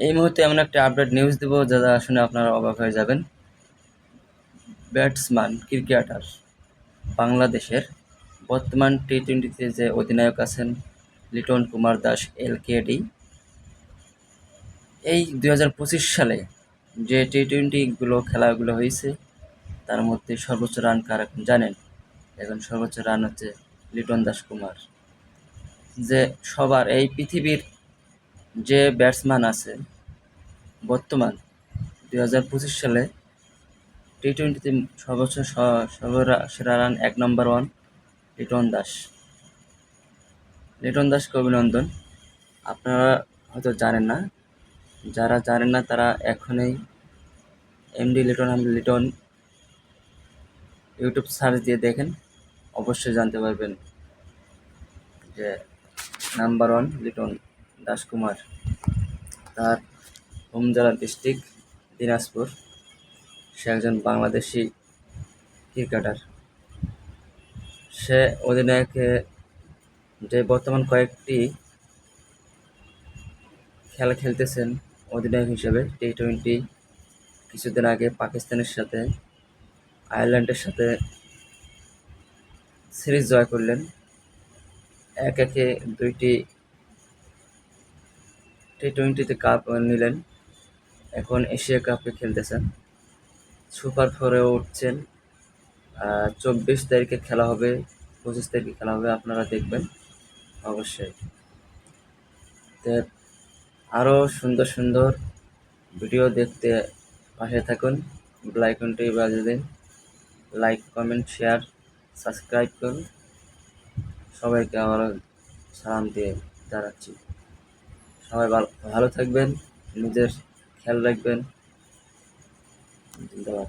এই মুহূর্তে এমন একটা আপডেট নিউজ দেব যা শুনে আপনারা অবাক হয়ে যাবেন। ব্যাটসম্যান ক্রিকেটার বাংলাদেশের বর্তমান টি-20তে যে অধিনায়ক আছেন লিটন কুমার দাস এলকেডি, এই 2025 সালে যে টি-20গুলো খেলাগুলো হয়েছে তার মধ্যে সর্বোচ্চ রান কার এখন জানেন? এখন সর্বোচ্চ রান হচ্ছে লিটন দাস কুমার। যে সবার এই পৃথিবীর যে ব্যাটসম্যান আছে বর্তমান 2025 সালে টি-20তে সর্বোচ্চ সেরা রান 1 নম্বর ওয়ান লিটন দাস। লিটন দাসকে অভিনন্দন। আপনারা হয়তো জানেন না, যারা জানেন না তারা এখনই এমডি লিটন ইউটিউব সার্চ দিয়ে দেখেন, অবশ্যই জানতে পারবেন যে নাম্বার ওয়ান লিটন দাস কুমার। তার হোম জেলা ডিস্ট্রিক্ট দিনাজপুর। সে একজন বাংলাদেশি ক্রিকেটার। সে অধিনায়কে যে বর্তমান কয়েকটি খেলা খেলতেছেন অধিনায়ক হিসেবে টি-20। কিছুদিন আগে পাকিস্তানের সাথে আয়ারল্যান্ডের সাথে সিরিজ জয় করলেন, একে 2টি টি-20তে কাপ নিলেন। এখন এশিয়া কাপে খেলতেছেন, সুপার ফোরেও উঠছেন। 24 তারিখে খেলা হবে, 25 তারিখে খেলা হবে, আপনারা দেখবেন অবশ্যই। তো আরও সুন্দর সুন্দর ভিডিও দেখতে পাশে থাকুন, বেল আইকনটি বাজিয়ে দিন, লাইক কমেন্ট শেয়ার সাবস্ক্রাইব করুন। সবাইকে আবারও সালাম দিয়ে জানাচ্ছি, সবাই ভালো থাকবেন, নিজের খেয়াল রাখবেন। ধন্যবাদ।